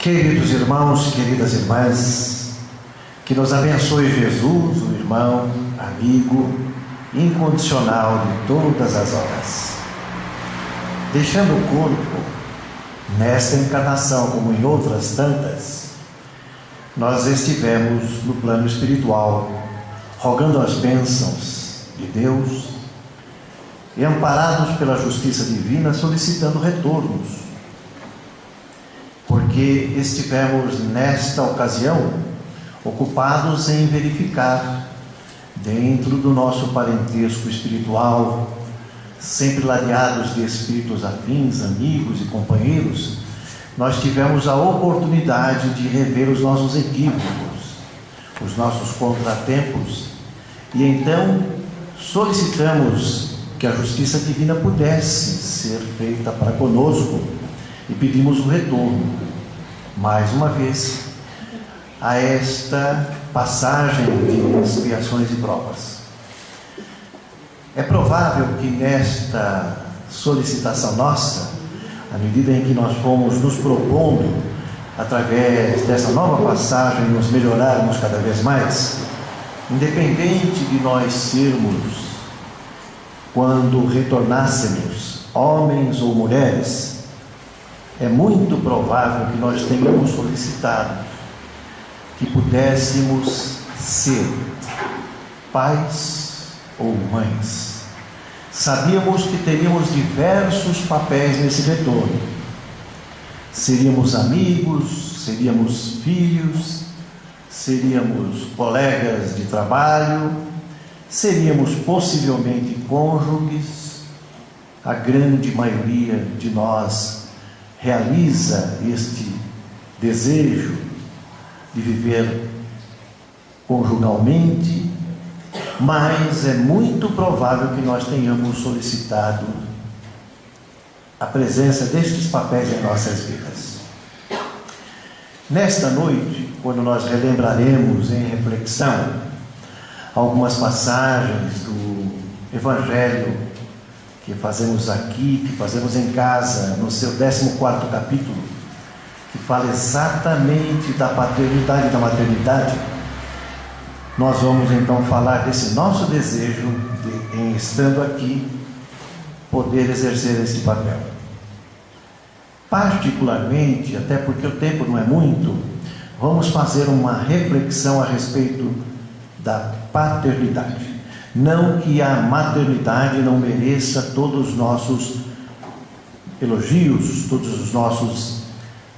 Queridos irmãos, queridas irmãs, que nos abençoe Jesus, o irmão, amigo, incondicional de todas as horas. Deixando o corpo, nesta encarnação como em outras tantas, nós estivemos no plano espiritual, rogando as bênçãos de Deus e amparados pela justiça divina, solicitando retornos. Porque estivemos nesta ocasião ocupados em verificar dentro do nosso parentesco espiritual, sempre ladeados de espíritos afins, amigos e companheiros, nós tivemos a oportunidade de rever os nossos equívocos, os nossos contratempos, e então solicitamos que a justiça divina pudesse ser feita para conosco e pedimos o retorno, mais uma vez, a esta passagem de expiações e provas. É provável que nesta solicitação nossa, à medida em que nós fomos nos propondo, através dessa nova passagem, nos melhorarmos cada vez mais, independente de nós sermos, quando retornássemos, homens ou mulheres, é muito provável que nós tenhamos solicitado que pudéssemos ser pais ou mães. Sabíamos que teríamos diversos papéis nesse retorno. Seríamos amigos, seríamos filhos, seríamos colegas de trabalho, seríamos possivelmente cônjuges. A grande maioria de nós realiza este desejo de viver conjugalmente, mas é muito provável que nós tenhamos solicitado a presença destes papéis em nossas vidas. Nesta noite, quando nós relembraremos em reflexão algumas passagens do Evangelho que fazemos aqui, que fazemos em casa, no seu 14º capítulo, que fala exatamente da paternidade e da maternidade, nós vamos então falar desse nosso desejo de, em estando aqui, poder exercer esse papel. Particularmente, até porque o tempo não é muito, vamos fazer uma reflexão a respeito da paternidade. Não que a maternidade não mereça todos os nossos elogios, todos os nossos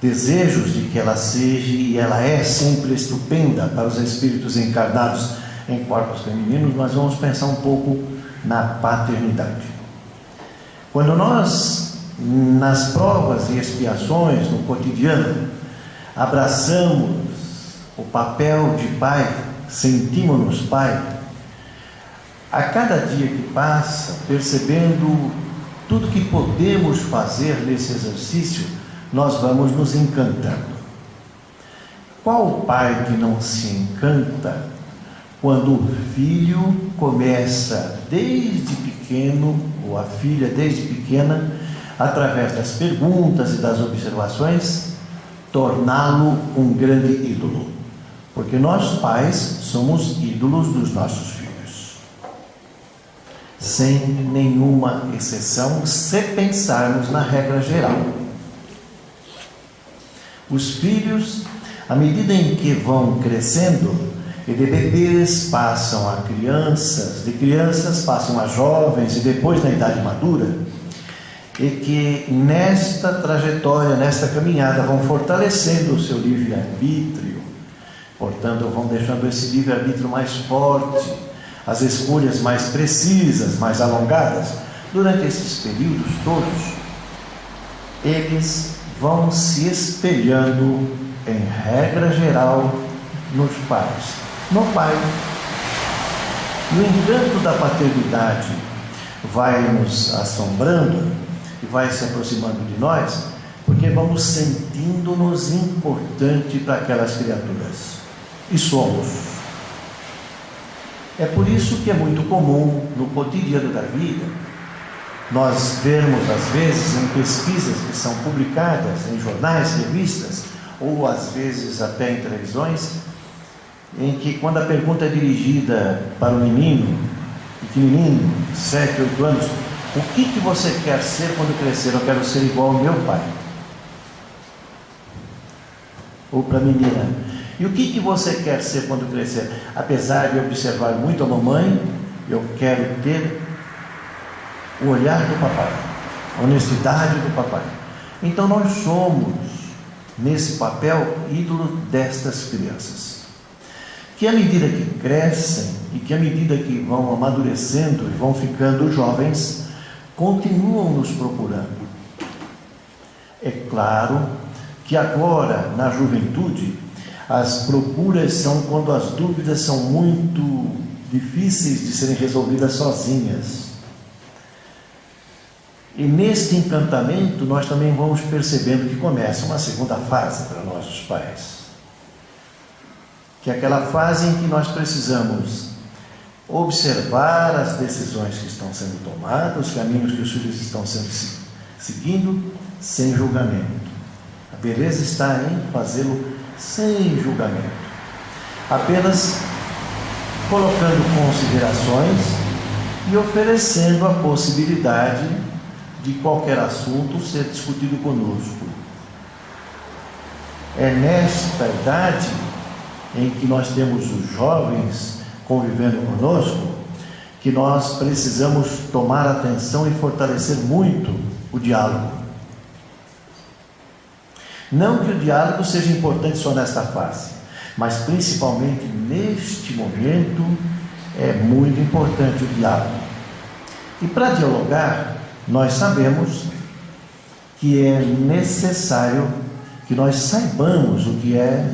desejos de que ela seja, e ela é sempre estupenda para os espíritos encarnados em corpos femininos, mas vamos pensar um pouco na paternidade. Quando nós, nas provas e expiações, no cotidiano, abraçamos o papel de pai, sentimos-nos pai, a cada dia que passa, percebendo tudo que podemos fazer nesse exercício, nós vamos nos encantando. Qual pai que não se encanta quando o filho começa desde pequeno, ou a filha desde pequena, através das perguntas e das observações, torná-lo um grande ídolo? Porque nós pais somos ídolos dos nossos filhos. Sem nenhuma exceção, se pensarmos na regra geral. Os filhos, à medida em que vão crescendo, e de bebês passam a crianças, de crianças passam a jovens e depois na idade madura, e que nesta trajetória, nesta caminhada, vão fortalecendo o seu livre-arbítrio, portanto vão deixando esse livre-arbítrio mais forte, as escolhas mais precisas, mais alongadas. Durante esses períodos todos, eles vão se espelhando, em regra geral, nos pais, no pai. E o encanto da paternidade vai nos assombrando e vai se aproximando de nós, porque vamos sentindo-nos importante para aquelas criaturas, e somos. É por isso que é muito comum no cotidiano da vida nós vermos às vezes em pesquisas que são publicadas em jornais, revistas, ou às vezes até em televisões, em que quando a pergunta é dirigida para o menino, pequenininho, 7, 8 anos, o que você quer ser quando crescer? Eu quero ser igual ao meu pai. Ou para a menina, e o que você quer ser quando crescer? Apesar de observar muito a mamãe, eu quero ter o olhar do papai, a honestidade do papai. Então nós somos, nesse papel, ídolo destas crianças, que à medida que crescem e que à medida que vão amadurecendo e vão ficando jovens, continuam nos procurando. É claro que agora, na juventude, as procuras são quando as dúvidas são muito difíceis de serem resolvidas sozinhas. E neste encantamento nós também vamos percebendo que começa uma segunda fase para nós, os pais, que é aquela fase em que nós precisamos observar as decisões que estão sendo tomadas, os caminhos que os filhos estão sendo seguindo, sem julgamento. A beleza está em fazê-lo sem julgamento, apenas colocando considerações e oferecendo a possibilidade de qualquer assunto ser discutido conosco. É nesta idade em que nós temos os jovens convivendo conosco que nós precisamos tomar atenção e fortalecer muito o diálogo. Não que o diálogo seja importante só nesta fase, mas principalmente neste momento é muito importante o diálogo. E para dialogar, nós sabemos que é necessário que nós saibamos o que é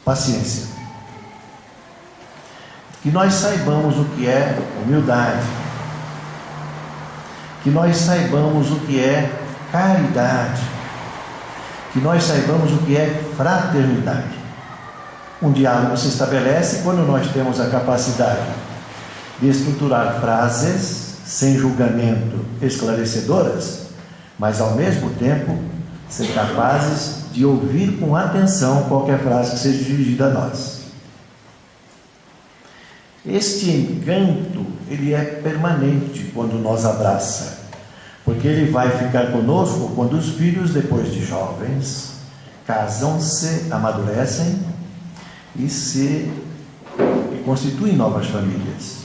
paciência, que nós saibamos o que é humildade, que nós saibamos o que é caridade, que nós saibamos o que é fraternidade. Um diálogo se estabelece quando nós temos a capacidade de estruturar frases sem julgamento esclarecedoras, mas ao mesmo tempo ser capazes de ouvir com atenção qualquer frase que seja dirigida a nós. Este encanto, ele é permanente quando nos abraça, porque ele vai ficar conosco quando os filhos, depois de jovens, casam-se, amadurecem e constituem novas famílias.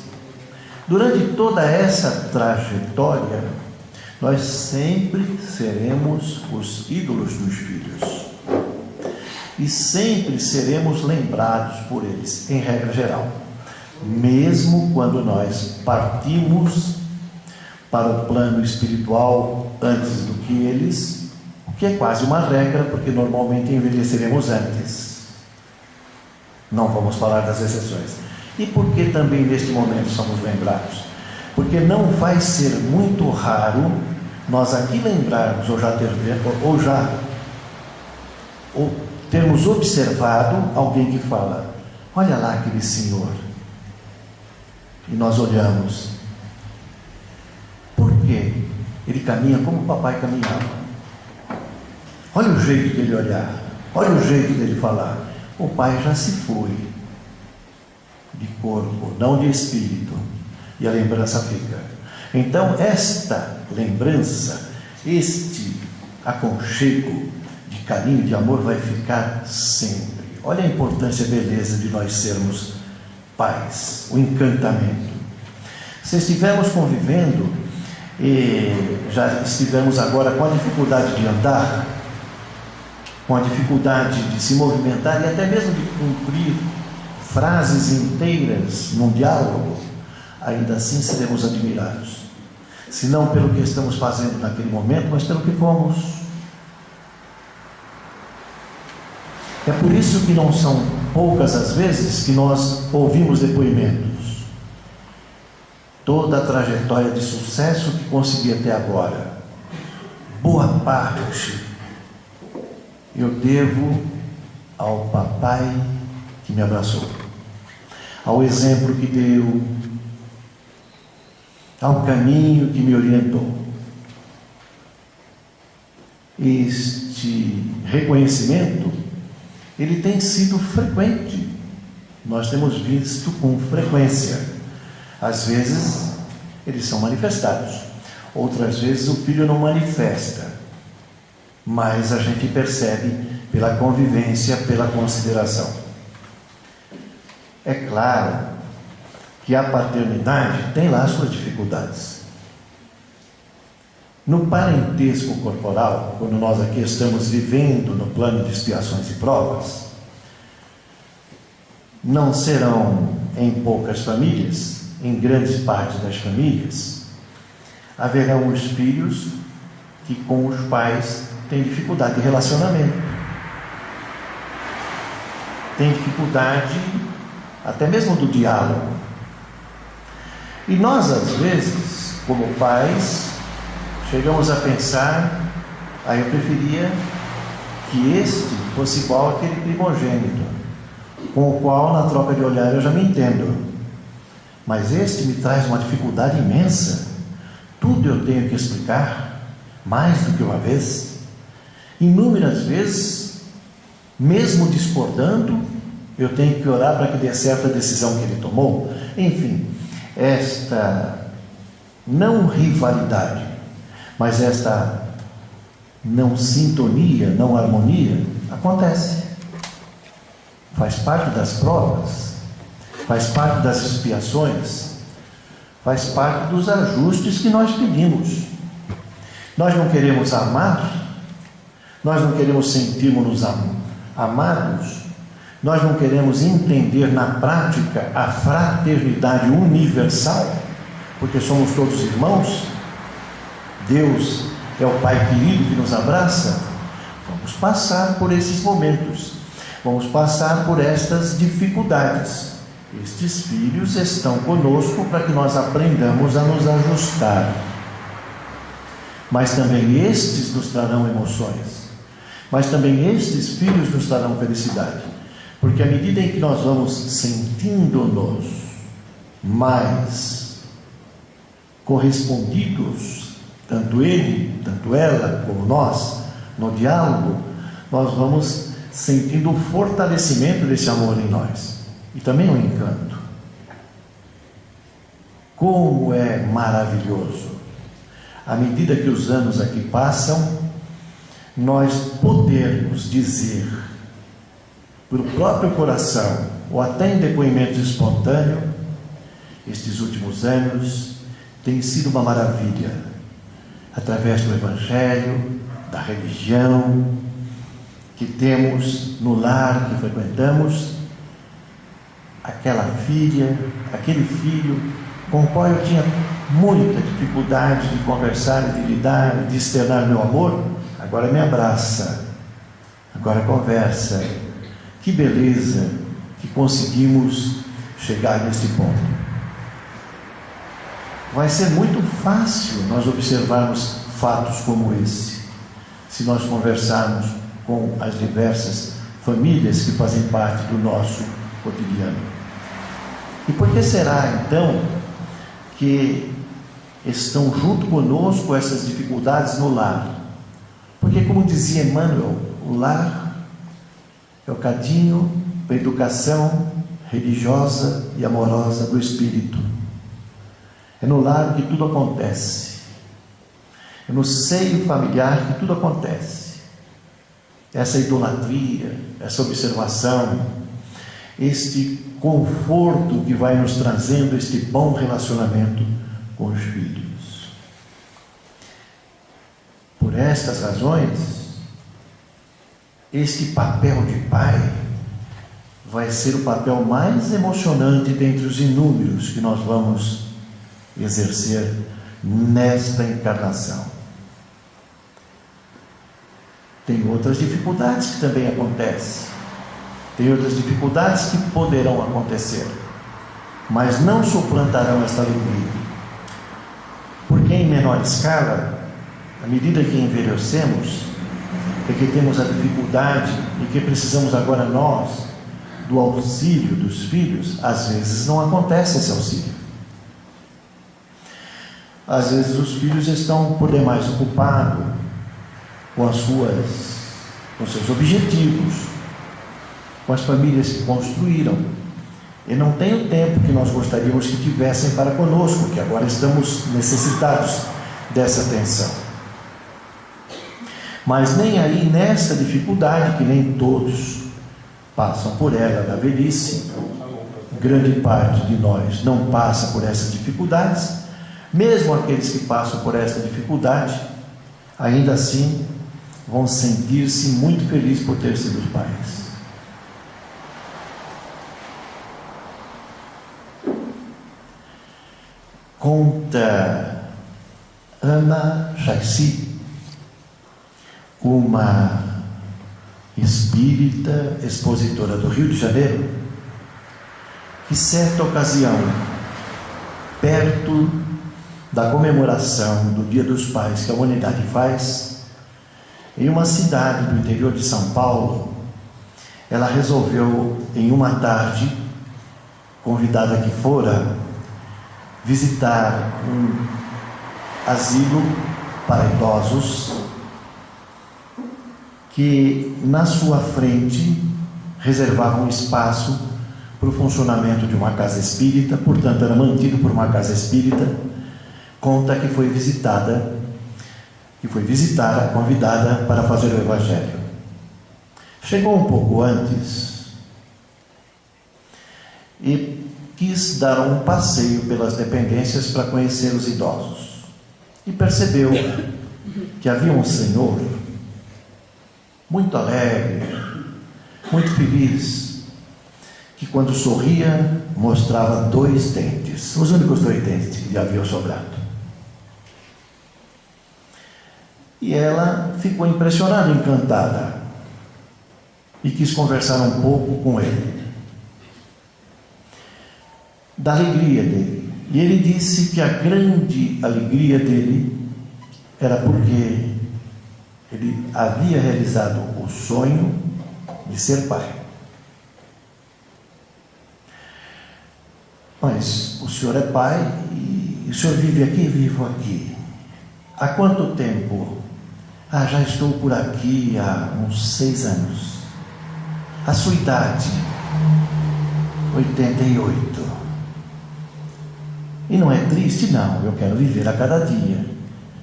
Durante toda essa trajetória, nós sempre seremos os ídolos dos filhos e sempre seremos lembrados por eles, em regra geral, mesmo quando nós partimos para o plano espiritual antes do que eles, o que é quase uma regra, porque normalmente envelheceremos antes. Não vamos falar das exceções. E por que também neste momento somos lembrados? Porque não vai ser muito raro nós aqui lembrarmos ou termos observado alguém que fala: olha lá aquele senhor. E nós olhamos. Por quê? Ele caminha como o papai caminhava. Olha o jeito dele olhar, olha o jeito dele falar. O pai já se foi de corpo, não de espírito, e a lembrança fica. Então esta lembrança, este aconchego de carinho, de amor vai ficar sempre. Olha a importância e a beleza de nós sermos pais, o encantamento. Se estivermos convivendo e já estivemos agora com a dificuldade de andar, com a dificuldade de se movimentar e até mesmo de cumprir frases inteiras num diálogo, ainda assim seremos admirados, se não pelo que estamos fazendo naquele momento, mas pelo que fomos. É por isso que não são poucas as vezes que nós ouvimos depoimentos. Toda a trajetória de sucesso que consegui até agora, boa parte eu devo ao papai que me abraçou, ao exemplo que deu, ao caminho que me orientou. este reconhecimento, ele tem sido frequente. Nós temos visto com frequência. Às vezes, eles são manifestados. Outras vezes, o filho não manifesta. Mas a gente percebe pela convivência, pela consideração. É claro que a paternidade tem lá suas dificuldades. No parentesco corporal, quando nós aqui estamos vivendo no plano de expiações e provas, não serão em poucas famílias, em grandes partes das famílias, haverão os filhos que com os pais têm dificuldade de relacionamento, têm dificuldade até mesmo do diálogo. E nós, às vezes, como pais, chegamos a pensar: eu preferia que este fosse igual àquele primogênito, com o qual, na troca de olhar, eu já me entendo. Mas este me traz uma dificuldade imensa. Tudo eu tenho que explicar, mais do que uma vez. Inúmeras vezes, mesmo discordando, eu tenho que orar para que dê certo a decisão que ele tomou. Enfim, esta não rivalidade, mas esta não sintonia, não harmonia, acontece. Faz parte das provas, faz parte das expiações, faz parte dos ajustes que nós pedimos. Nós não queremos amar, nós não queremos sentirmos-nos amados, nós não queremos entender na prática a fraternidade universal, porque somos todos irmãos. Deus é o Pai querido que nos abraça. Vamos passar por esses momentos, vamos passar por estas dificuldades. Estes filhos estão conosco para que nós aprendamos a nos ajustar. Mas também estes nos trarão emoções, mas também estes filhos nos trarão felicidade, porque à medida em que nós vamos sentindo-nos mais correspondidos, tanto ele, tanto ela, como nós, no diálogo, nós vamos sentindo o fortalecimento desse amor em nós, e também o encanto. Como é maravilhoso, à medida que os anos aqui passam, nós podermos dizer, pelo próprio coração, ou até em depoimento espontâneo: estes últimos anos têm sido uma maravilha, através do Evangelho, da religião que temos no lar que frequentamos, aquela filha, aquele filho com o qual eu tinha muita dificuldade de conversar, de lidar, de externar meu amor, agora me abraça, agora conversa. Que beleza que conseguimos chegar neste ponto. Vai ser muito fácil nós observarmos fatos como esse, se nós conversarmos com as diversas famílias que fazem parte do nosso cotidiano. E por que será então que estão junto conosco essas dificuldades no lar? Porque, como dizia Emmanuel, o lar é o cadinho para a educação religiosa e amorosa do espírito. É no lar que tudo acontece, é no seio familiar que tudo acontece. Essa idolatria, essa observação, este conforto que vai nos trazendo este bom relacionamento com os filhos. Por estas razões, este papel de pai vai ser o papel mais emocionante dentre os inúmeros que nós vamos exercer nesta encarnação. Tem outras dificuldades que também acontecem, tem outras dificuldades que poderão acontecer, mas não suplantarão esta alegria, porque em menor escala, à medida que envelhecemos, é que temos a dificuldade e que precisamos agora nós do auxílio dos filhos. Às vezes não acontece esse auxílio. Às vezes os filhos estão por demais ocupados com seus objetivos, com as famílias que construíram, e não tem o tempo que nós gostaríamos que tivessem para conosco, que agora estamos necessitados dessa atenção. Mas nem aí nessa dificuldade, que nem todos passam por ela na velhice, grande parte de nós não passa por essas dificuldades, mesmo aqueles que passam por essa dificuldade, ainda assim vão sentir-se muito felizes por ter sido pais. Conta Ana Chaissi, uma espírita expositora do Rio de Janeiro, que certa ocasião, perto da comemoração do Dia dos Pais que a humanidade faz, em uma cidade do interior de São Paulo, ela resolveu, em uma tarde, convidada que fora, visitar um asilo para idosos, que na sua frente reservava um espaço para o funcionamento de uma casa espírita, portanto era mantido por uma casa espírita. Conta que foi visitar a convidada para fazer o Evangelho. Chegou um pouco antes e quis dar um passeio pelas dependências para conhecer os idosos, e percebeu que havia um senhor muito alegre, muito feliz, que quando sorria mostrava 2 dentes, os únicos 2 dentes que lhe haviam sobrado. E ela ficou impressionada, encantada, e quis conversar um pouco com ele, da alegria dele. E ele disse que a grande alegria dele era porque ele havia realizado o sonho de ser pai. Mas o senhor é pai e o senhor vive aqui? Vivo aqui. Há quanto tempo? Já estou por aqui há uns 6 anos. A sua idade? 88. E não é triste? Não, eu quero viver a cada dia.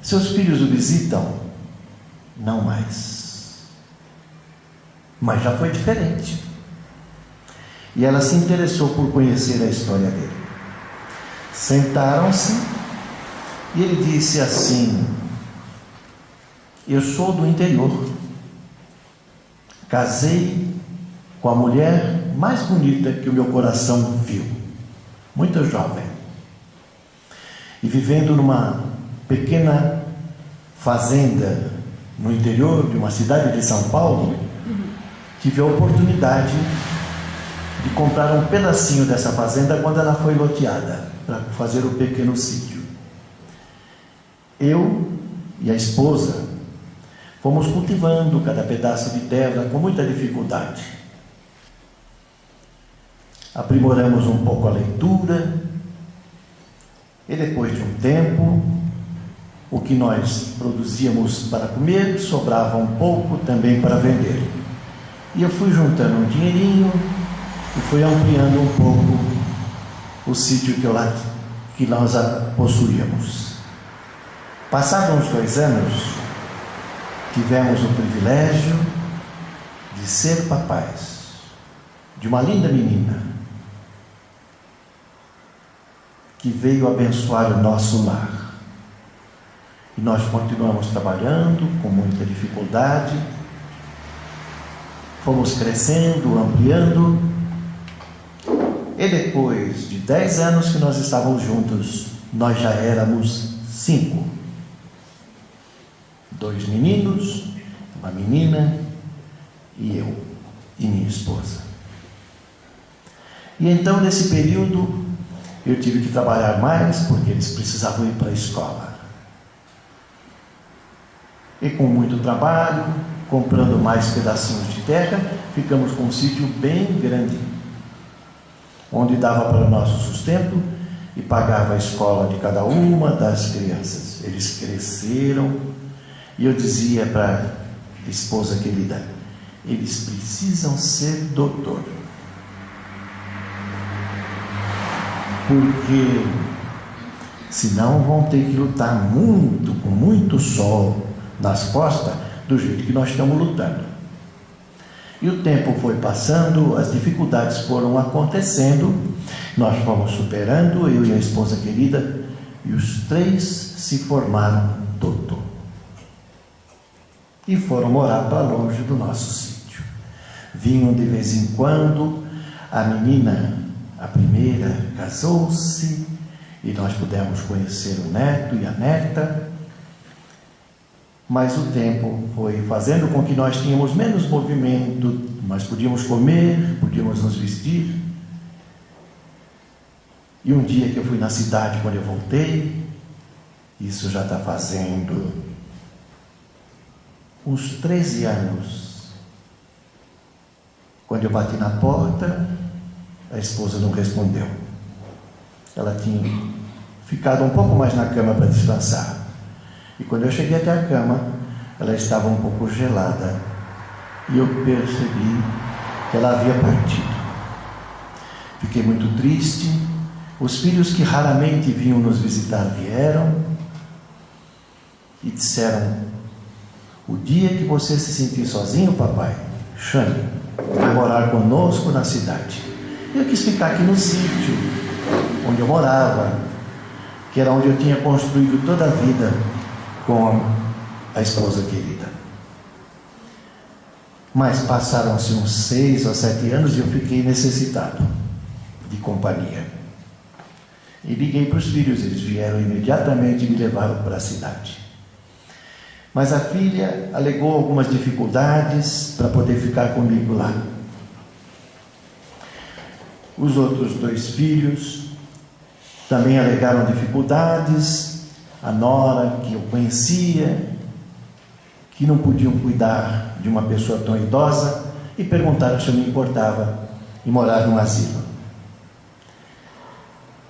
Seus filhos o visitam? Não mais. Mas já foi diferente. E ela se interessou por conhecer a história dele. Sentaram-se e ele disse assim: eu sou do interior, casei com a mulher mais bonita que o meu coração viu, muito jovem, e vivendo numa pequena fazenda no interior de uma cidade de São Paulo, tive a oportunidade de comprar um pedacinho dessa fazenda quando ela foi loteada para fazer o pequeno sítio. Eu e a esposa fomos cultivando cada pedaço de terra com muita dificuldade. Aprimoramos um pouco a leitura, e depois de um tempo, o que nós produzíamos para comer sobrava um pouco também para vender. E eu fui juntando um dinheirinho e fui ampliando um pouco o sítio que nós possuíamos. Passados uns 2 anos, tivemos o privilégio de ser papais de uma linda menina que veio abençoar o nosso lar. E nós continuamos trabalhando com muita dificuldade, fomos crescendo, ampliando, e depois de 10 anos que nós estávamos juntos, nós já éramos 5. 2 meninos, uma menina e eu e minha esposa. E então, nesse período, eu tive que trabalhar mais, porque eles precisavam ir para a escola. E com muito trabalho, comprando mais pedacinhos de terra, ficamos com um sítio bem grande, onde dava para o nosso sustento e pagava a escola de cada uma das crianças. Eles cresceram, e eu dizia para esposa querida, eles precisam ser doutor. Porque senão vão ter que lutar muito, com muito sol nas costas, do jeito que nós estamos lutando. E o tempo foi passando, as dificuldades foram acontecendo, nós fomos superando, eu e a esposa querida, e os 3 se formaram doutor. E foram morar para longe do nosso sítio. Vinham de vez em quando, a menina, a primeira, casou-se, e nós pudemos conhecer o neto e a neta, mas o tempo foi fazendo com que nós tínhamos menos movimento, nós podíamos comer, podíamos nos vestir. E um dia que eu fui na cidade, quando eu voltei, isso já está fazendo uns 13 anos, quando eu bati na porta, a esposa não respondeu. Ela tinha ficado um pouco mais na cama para descansar. E quando eu cheguei até a cama, ela estava um pouco gelada. E eu percebi que ela havia partido. Fiquei muito triste. Os filhos que raramente vinham nos visitar vieram e disseram: o dia que você se sentir sozinho, papai, chame, vai morar conosco na cidade. Eu quis ficar aqui no sítio onde eu morava, que era onde eu tinha construído toda a vida com a esposa querida. Mas passaram-se uns 6 ou 7 anos e eu fiquei necessitado de companhia. E liguei para os filhos, eles vieram imediatamente e me levaram para a cidade. Mas a filha alegou algumas dificuldades para poder ficar comigo lá. Os outros 2 filhos também alegaram dificuldades. A nora, que eu conhecia, que não podiam cuidar de uma pessoa tão idosa, e perguntaram se eu me importava em morar num asilo.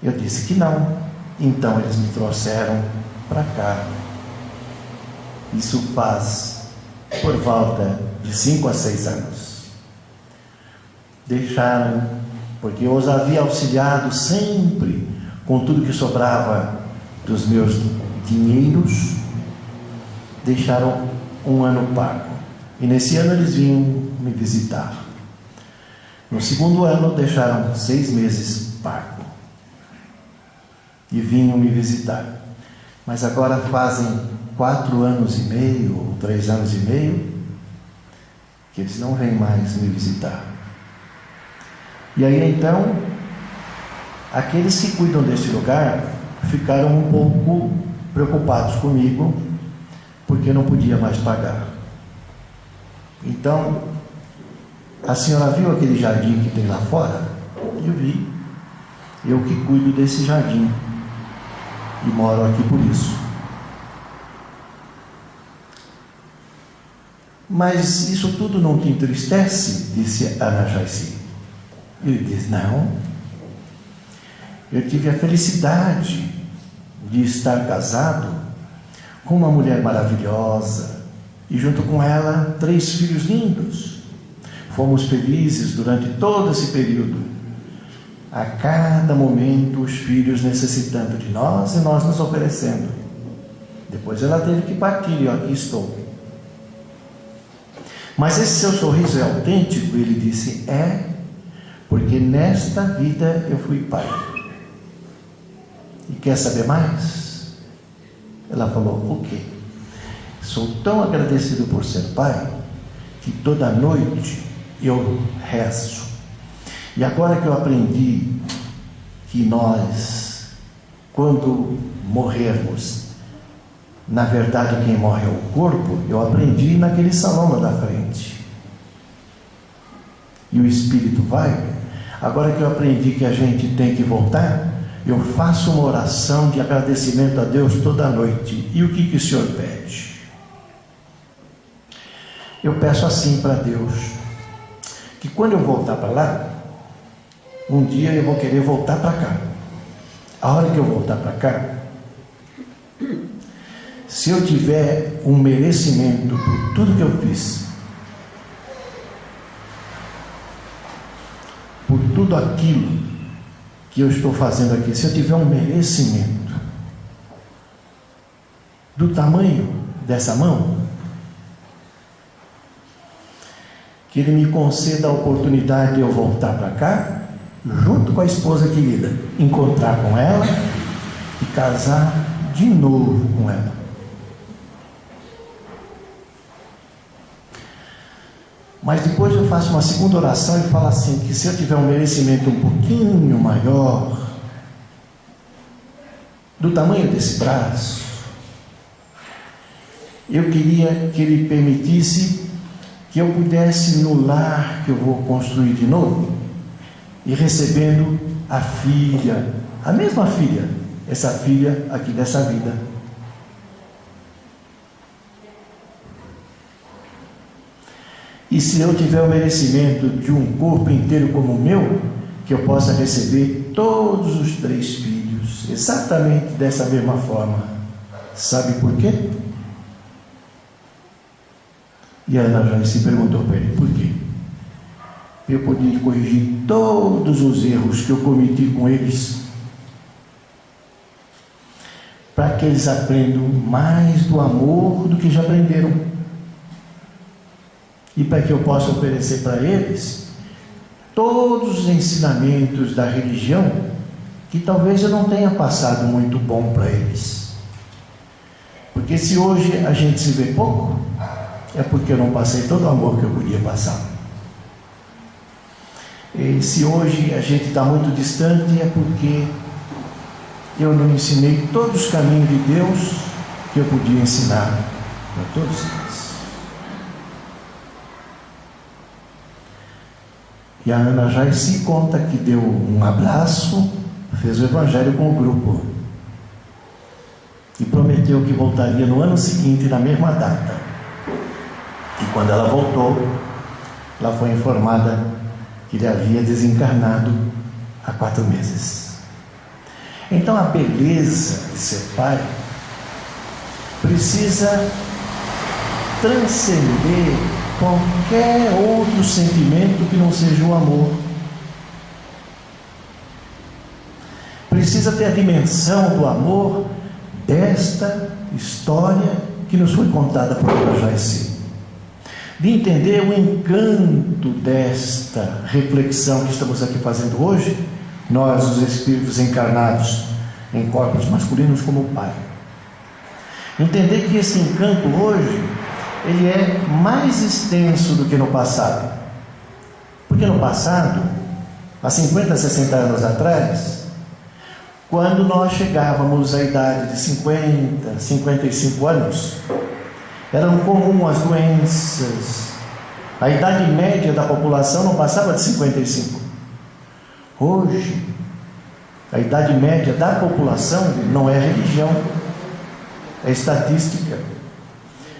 Eu disse que não. Então eles me trouxeram para cá. Isso faz por volta de 5 a 6 anos. Deixaram, porque eu os havia auxiliado sempre com tudo que sobrava dos meus dinheiros. Deixaram 1 ano pago. E nesse ano eles vinham me visitar. No segundo ano deixaram 6 meses pago. E vinham me visitar. Mas agora fazem 4 anos e meio, ou 3 anos e meio, que eles não vêm mais me visitar. E aí então, aqueles que cuidam deste lugar ficaram um pouco preocupados comigo, porque eu não podia mais pagar. Então, a senhora viu aquele jardim que tem lá fora? Eu vi. Eu que cuido desse jardim e moro aqui por isso. Mas isso tudo não te entristece? Disse Ana Jaci. Ele disse: não. Eu tive a felicidade de estar casado com uma mulher maravilhosa e junto com ela 3 filhos lindos. Fomos felizes durante todo esse período. A cada momento os filhos necessitando de nós e nós nos oferecendo. Depois ela teve que partir e aqui estou. Mas esse seu sorriso é autêntico? Ele disse: é, porque nesta vida eu fui pai. E quer saber mais? Ela falou: o quê? Sou tão agradecido por ser pai, que toda noite eu rezo. E agora que eu aprendi que nós, quando morrermos, na verdade quem morre é o corpo, eu aprendi naquele salão lá da frente. E o espírito vai. Agora que eu aprendi que a gente tem que voltar, eu faço uma oração de agradecimento a Deus toda noite. E o que o Senhor pede? Eu peço assim para Deus, que quando eu voltar para lá, um dia eu vou querer voltar para cá. A hora que eu voltar para cá, se se eu tiver um merecimento por tudo que eu fiz, por tudo aquilo que eu estou fazendo aqui, se eu tiver um merecimento do tamanho dessa mão, que Ele me conceda a oportunidade de eu voltar para cá, junto com a esposa querida, encontrar com ela e casar de novo com ela. Mas depois eu faço uma segunda oração e falo assim, que se eu tiver um merecimento um pouquinho maior, do tamanho desse braço, eu queria que Ele permitisse que eu pudesse no lar que eu vou construir de novo, e recebendo a filha, a mesma filha, essa filha aqui dessa vida. E se eu tiver o merecimento de um corpo inteiro como o meu, que eu possa receber todos os 3 filhos, exatamente dessa mesma forma. Sabe por quê? E a Ana já se perguntou para ele, por quê? Eu podia corrigir todos os erros que eu cometi com eles, para que eles aprendam mais do amor do que já aprenderam. E para que eu possa oferecer para eles todos os ensinamentos da religião que talvez eu não tenha passado muito bom para eles. Porque se hoje a gente se vê pouco, é porque eu não passei todo o amor que eu podia passar. E se hoje a gente está muito distante, é porque eu não ensinei todos os caminhos de Deus que eu podia ensinar para todos eles. E a Ana Jairci conta que deu um abraço, fez o evangelho com o grupo e prometeu que voltaria no ano seguinte, na mesma data. E quando ela voltou, ela foi informada que ele havia desencarnado há 4 meses. Então a beleza de ser pai precisa transcender qualquer outro sentimento que não seja o amor. Precisa ter a dimensão do amor desta história que nos foi contada por Ana Jairci, de entender o encanto desta reflexão que estamos aqui fazendo hoje, nós os espíritos encarnados em corpos masculinos como o Pai. Entender que esse encanto hoje ele é mais extenso do que no passado. Porque no passado, há 50, 60 anos atrás, quando nós chegávamos à idade de 50, 55 anos, eram comuns as doenças. A idade média da população não passava de 55. Hoje, a idade média da população não é religião, é estatística.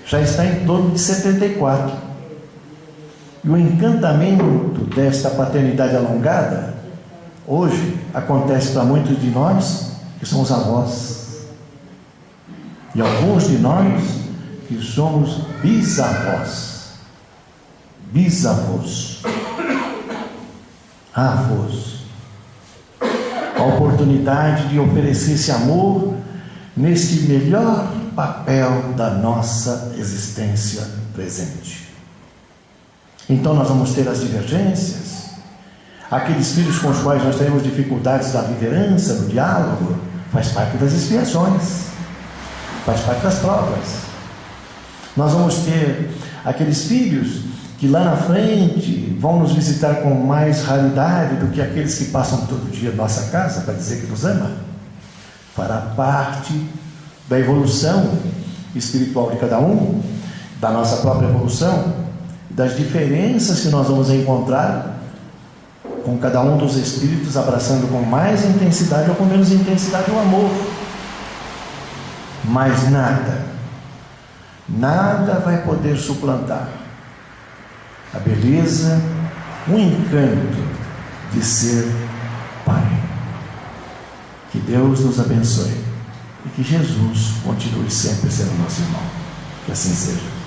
Já está em torno de 74. E o encantamento desta paternidade alongada, hoje, acontece para muitos de nós que somos avós. E alguns de nós que somos bisavós. Bisavós. Avós. A oportunidade de oferecer esse amor neste melhor papel da nossa existência presente. Então nós vamos ter as divergências, aqueles filhos com os quais nós teremos dificuldades da liderança, do diálogo, faz parte das expiações, faz parte das provas. Nós vamos ter aqueles filhos que lá na frente vão nos visitar com mais raridade do que aqueles que passam todo dia na nossa casa para dizer que nos ama. Fará parte da evolução espiritual de cada um, da nossa própria evolução, das diferenças que nós vamos encontrar com cada um dos espíritos, abraçando com mais intensidade ou com menos intensidade o amor. Mas nada vai poder suplantar a beleza, o encanto de ser pai. Que Deus nos abençoe. que Jesus continue sempre sendo nosso irmão. Que assim seja.